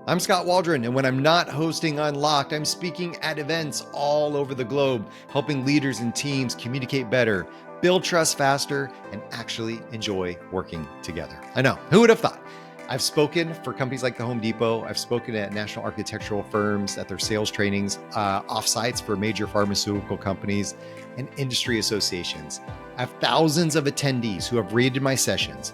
I'm Scott Waldron, and when I'm not hosting Unlocked, I'm speaking at events all over the globe, helping leaders and teams communicate better, build trust faster, and actually enjoy working together. I know, who would have thought? I've spoken for companies like the Home Depot. I've spoken at national architectural firms at their sales trainings, offsites for major pharmaceutical companies and industry associations. I have thousands of attendees who have rated my sessions,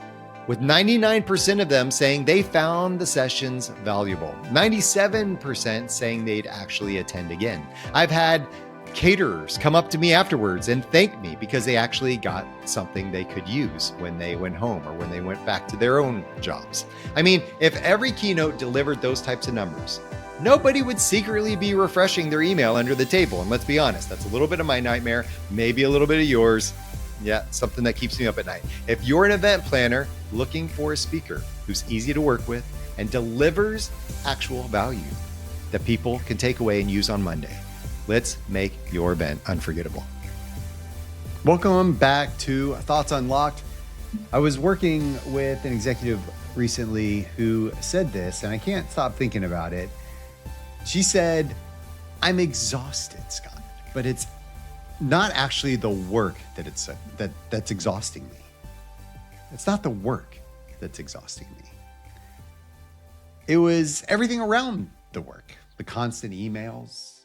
with 99% of them saying they found the sessions valuable, 97% saying they'd actually attend again. I've had caterers come up to me afterwards and thank me because they actually got something they could use when they went home or when they went back to their own jobs. I mean, if every keynote delivered those types of numbers, nobody would secretly be refreshing their email under the table. And let's be honest, that's a little bit of my nightmare, maybe a little bit of yours. Yeah, something that keeps me up at night. If you're an event planner looking for a speaker who's easy to work with and delivers actual value that people can take away and use on Monday, let's make your event unforgettable. Welcome back to Thoughts Unlocked. I was working with an executive recently who said this, and I can't stop thinking about it. She said, "I'm exhausted, Scott, but it's not actually the work that's exhausting me. It's not the work that's exhausting me. It was everything around the work, the constant emails.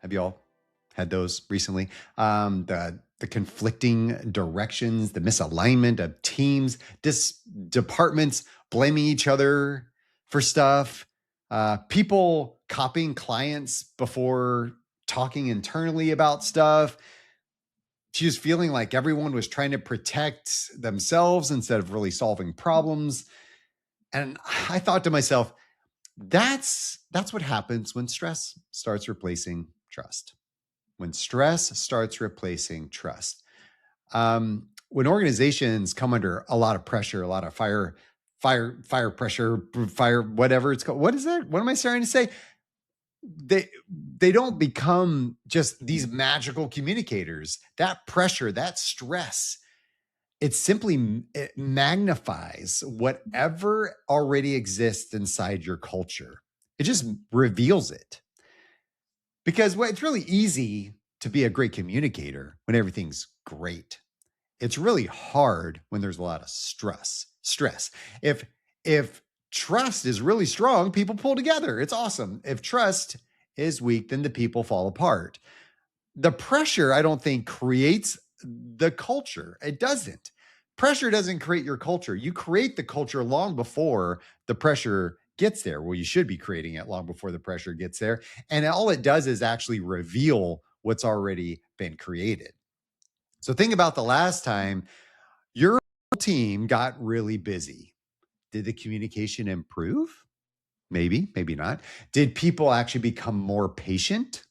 Have you all had those recently? The conflicting directions, the misalignment of teams, departments blaming each other for stuff, people copying clients before talking internally about stuff. She was feeling like everyone was trying to protect themselves instead of really solving problems. And I thought to myself, that's what happens when stress starts replacing trust. When stress starts replacing trust. When organizations come under a lot of pressure, a lot of fire pressure, whatever it's called. What is that? What am I starting to say? They don't become just these magical communicators. That pressure, that stress, it magnifies whatever already exists inside your culture. It just reveals it. Because it's really easy to be a great communicator when everything's great. It's really hard when there's a lot of stress. If trust is really strong, people pull together. It's awesome. If trust is weak, then the people fall apart. The pressure, I don't think, creates the culture. It doesn't. Pressure doesn't create your culture. You create the culture long before the pressure gets there. Well, you should be creating it long before the pressure gets there. And all it does is actually reveal what's already been created. So think about the last time your team got really busy. Did the communication improve? Maybe, maybe not. Did people actually become more patient?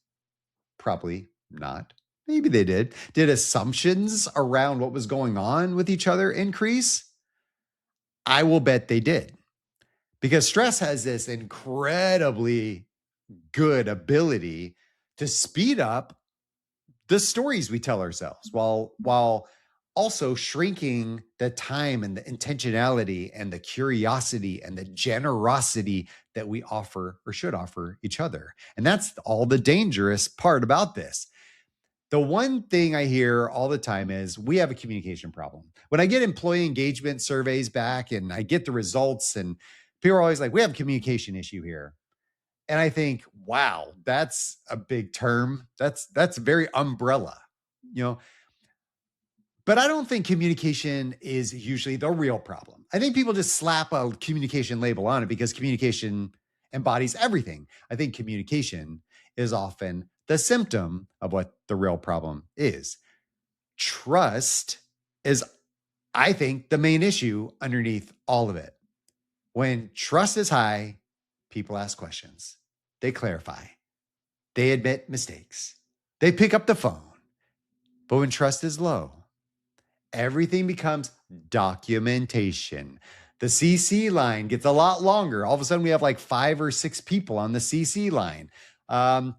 Probably not. Maybe they did. Did assumptions around what was going on with each other increase? I will bet they did. Because stress has this incredibly good ability to speed up the stories we tell ourselves while also shrinking the time and the intentionality and the curiosity and the generosity that we offer or should offer each other. And that's all the dangerous part about this. The one thing I hear all the time is we have a communication problem. When I get employee engagement surveys back and I get the results, and people are always like, we have a communication issue here. And I think, wow, that's a big term. That's very umbrella, But I don't think communication is usually the real problem. I think people just slap a communication label on it because communication embodies everything. I think communication is often the symptom of what the real problem is. Trust is, I think, the main issue underneath all of it. When trust is high, people ask questions. They clarify. They admit mistakes. They pick up the phone. But when trust is low, everything becomes documentation. The CC line gets a lot longer. All of a sudden, we have like 5 or 6 people on the CC line.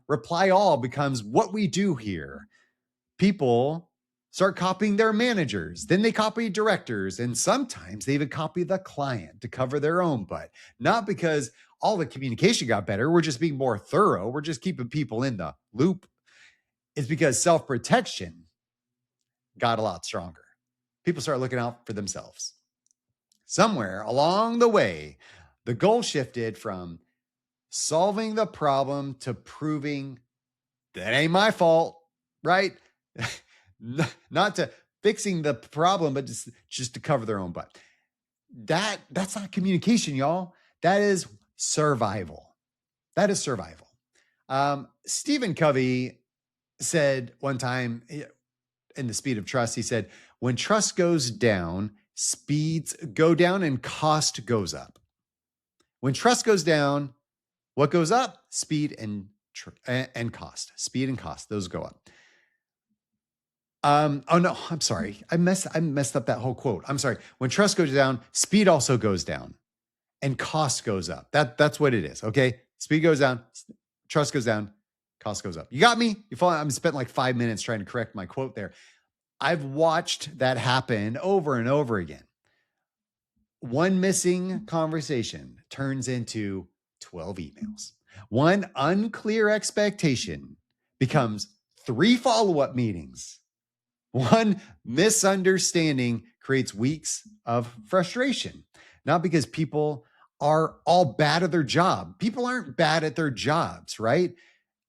Reply all becomes what we do here. People start copying their managers. Then they copy directors. And sometimes they even copy the client to cover their own butt. Not because all the communication got better. We're just being more thorough. We're just keeping people in the loop. It's because self-protection got a lot stronger. People start looking out for themselves. Somewhere along the way, the goal shifted from solving the problem to proving that ain't my fault, right? Not to fixing the problem, but just to cover their own butt. That's not communication, y'all. That is survival. That is survival. Stephen Covey said one time in The Speed of Trust, he said, when trust goes down, speeds go down and cost goes up. When trust goes down, what goes up? Speed and cost. Speed and cost, those go up. Oh no, I'm sorry. I messed up that whole quote. I'm sorry. When trust goes down, speed also goes down and cost goes up. That's what it is. Okay. Speed goes down, trust goes down, cost goes up. You got me? You follow? I'm spent like 5 minutes trying to correct my quote there. I've watched that happen over and over again. One missing conversation turns into 12 emails. One unclear expectation becomes 3 follow-up meetings. One misunderstanding creates weeks of frustration. Not because people are all bad at their job. People aren't bad at their jobs, right?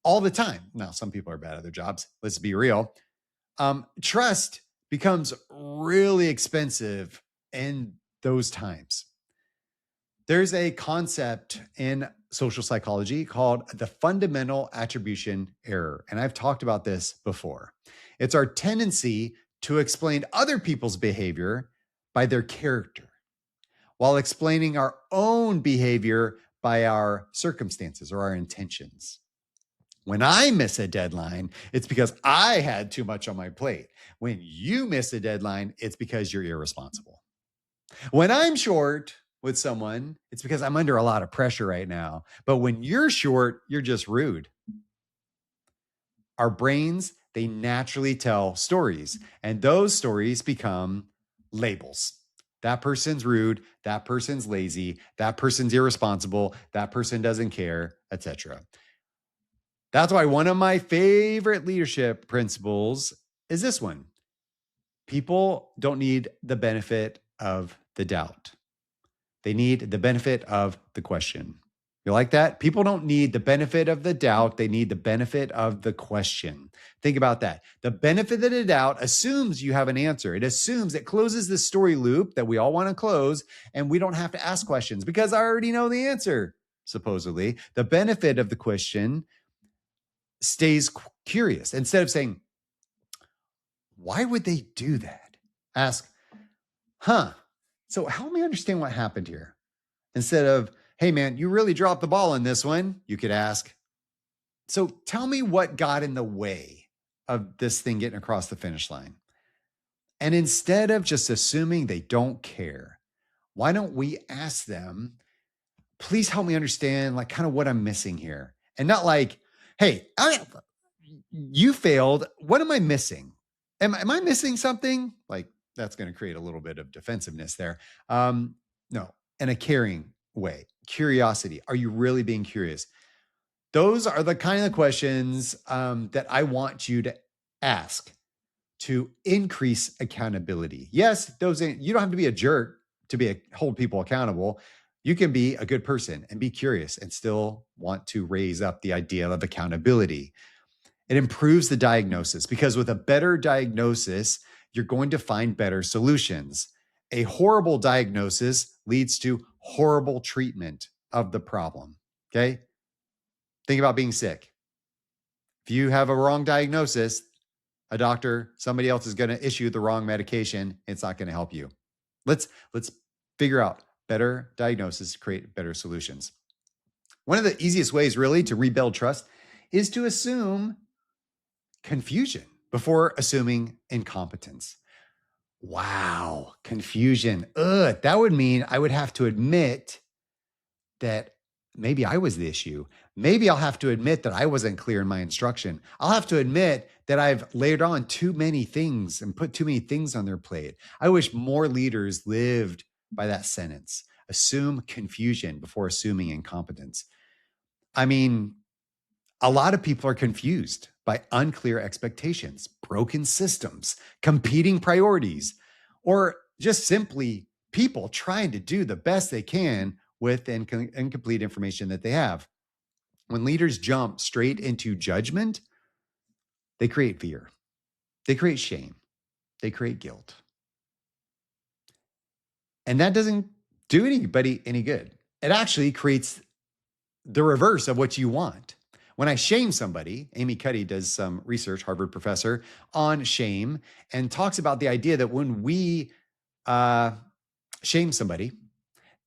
All the time. Now, some people are bad at their jobs. Let's be real. Trust becomes really expensive in those times. There's a concept in social psychology called the fundamental attribution error. And I've talked about this before. It's our tendency to explain other people's behavior by their character, while explaining our own behavior by our circumstances or our intentions. When I miss a deadline, it's because I had too much on my plate. When you miss a deadline, it's because you're irresponsible. When I'm short with someone, it's because I'm under a lot of pressure right now. But when you're short, you're just rude. Our brains, they naturally tell stories, and those stories become labels. That person's rude, that person's lazy, that person's irresponsible, that person doesn't care, etc. That's why one of my favorite leadership principles is this one. People don't need the benefit of the doubt. They need the benefit of the question. You like that? People don't need the benefit of the doubt. They need the benefit of the question. Think about that. The benefit of the doubt assumes you have an answer. It assumes it closes the story loop that we all want to close, and we don't have to ask questions because I already know the answer, supposedly. The benefit of the question stays curious. Instead of saying, why would they do that? Ask, so help me understand what happened here. Instead of, hey man, you really dropped the ball on this one, you could ask, so tell me what got in the way of this thing getting across the finish line. And instead of just assuming they don't care, why don't we ask them, please help me understand like kind of what I'm missing here. And not like, hey, you failed. What am I missing? Am I missing something? Like that's going to create a little bit of defensiveness there. No, in a caring way. Curiosity. Are you really being curious? Those are the kind of questions that I want you to ask to increase accountability. Yes, you don't have to be a jerk to hold people accountable. You can be a good person and be curious and still want to raise up the idea of accountability. It improves the diagnosis because with a better diagnosis, you're going to find better solutions. A horrible diagnosis leads to horrible treatment of the problem. Okay? Think about being sick. If you have a wrong diagnosis, a doctor, somebody else is going to issue the wrong medication. It's not going to help you. Let's figure out better diagnosis, create better solutions. One of the easiest ways really to rebuild trust is to assume confusion before assuming incompetence. Wow, confusion. That would mean I would have to admit that maybe I was the issue. Maybe I'll have to admit that I wasn't clear in my instruction. I'll have to admit that I've layered on too many things and put too many things on their plate. I wish more leaders lived by that sentence. assume confusion before assuming incompetence. I mean, a lot of people are confused by unclear expectations, broken systems, competing priorities, or just simply people trying to do the best they can with incomplete information that they have. When leaders jump straight into judgment, they create fear, they create shame, they create guilt. And that doesn't do anybody any good. It actually creates the reverse of what you want. When I shame somebody, Amy Cuddy does some research, Harvard professor, on shame, and talks about the idea that when we shame somebody,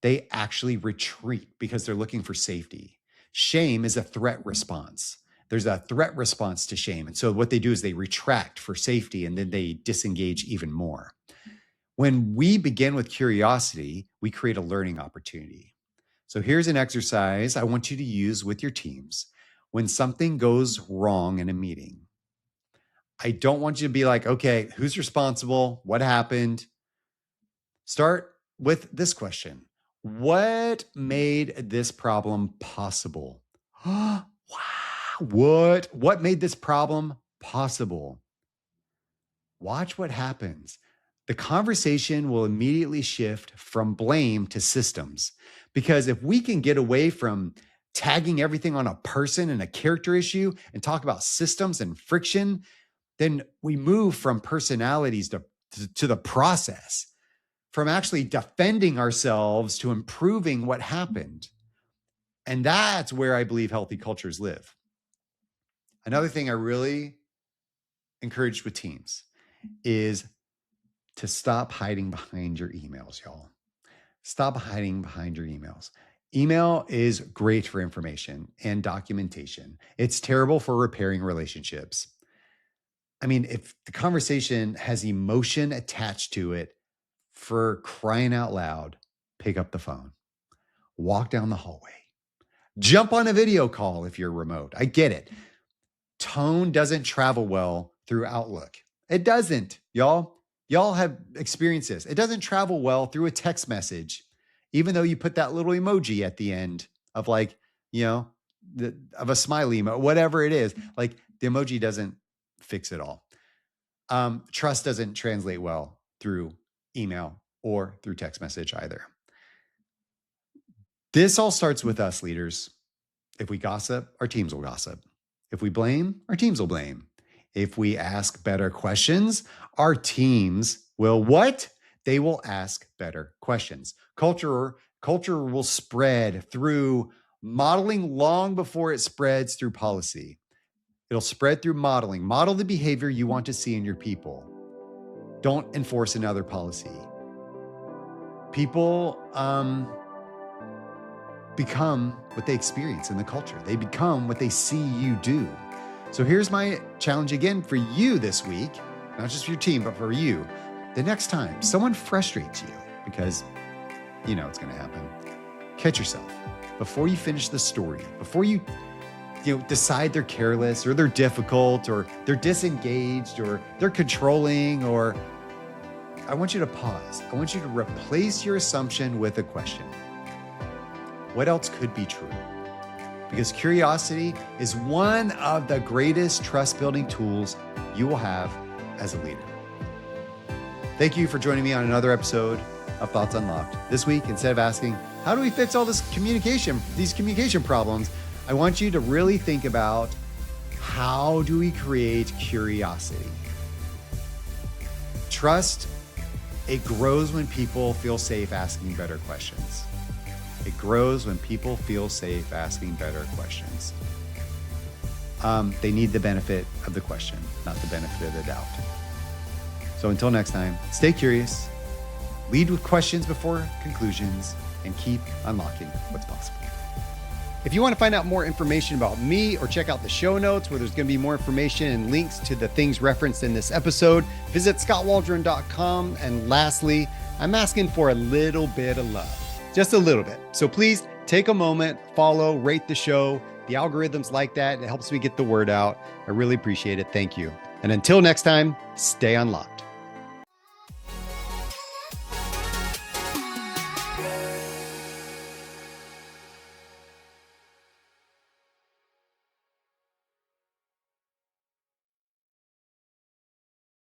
they actually retreat because they're looking for safety. Shame is a threat response. There's a threat response to shame. And so what they do is they retract for safety, and then they disengage even more. When we begin with curiosity, we create a learning opportunity. So here's an exercise I want you to use with your teams. When something goes wrong in a meeting, I don't want you to be like, okay, who's responsible? What happened? Start with this question. What made this problem possible? Wow. What made this problem possible? Watch what happens. The conversation will immediately shift from blame to systems. Because if we can get away from tagging everything on a person and a character issue and talk about systems and friction, then we move from personalities to the process, from actually defending ourselves to improving what happened. And that's where I believe healthy cultures live. Another thing I really encourage with teams is to stop hiding behind your emails, y'all. Stop hiding behind your emails. Email is great for information and documentation. It's terrible for repairing relationships. I mean, if the conversation has emotion attached to it, for crying out loud, pick up the phone, walk down the hallway, jump on a video call if you're remote. I get it. Tone doesn't travel well through Outlook. It doesn't, y'all. Y'all have experienced this. It doesn't travel well through a text message, even though you put that little emoji at the end of like, of a smiley emoji, whatever it is. Like the emoji doesn't fix it all. Trust doesn't translate well through email or through text message either. This all starts with us leaders. If we gossip, our teams will gossip. If we blame, our teams will blame. If we ask better questions, our teams will what? They will ask better questions. Culture will spread through modeling long before it spreads through policy. It'll spread through modeling. Model the behavior you want to see in your people. Don't enforce another policy. People become what they experience in the culture. They become what they see you do. So here's my challenge again for you this week, not just for your team, but for you. The next time someone frustrates you, because you know it's going to happen, catch yourself before you finish the story, before you decide they're careless or they're difficult or they're disengaged or they're controlling, or I want you to pause. I want you to replace your assumption with a question. What else could be true? Because curiosity is one of the greatest trust-building tools you will have as a leader. Thank you for joining me on another episode of Thoughts Unlocked. This week, instead of asking, how do we fix all these communication problems, I want you to really think about, how do we create curiosity? Trust, it grows when people feel safe asking better questions. It grows when people feel safe asking better questions. They need the benefit of the question, not the benefit of the doubt. So until next time, stay curious, lead with questions before conclusions, and keep unlocking what's possible. If you want to find out more information about me or check out the show notes where there's going to be more information and links to the things referenced in this episode, visit skotwaldron.com. And lastly, I'm asking for a little bit of love. Just a little bit. So please take a moment, follow, rate the show. The algorithms like that. It helps me get the word out. I really appreciate it. Thank you. And until next time, stay unlocked.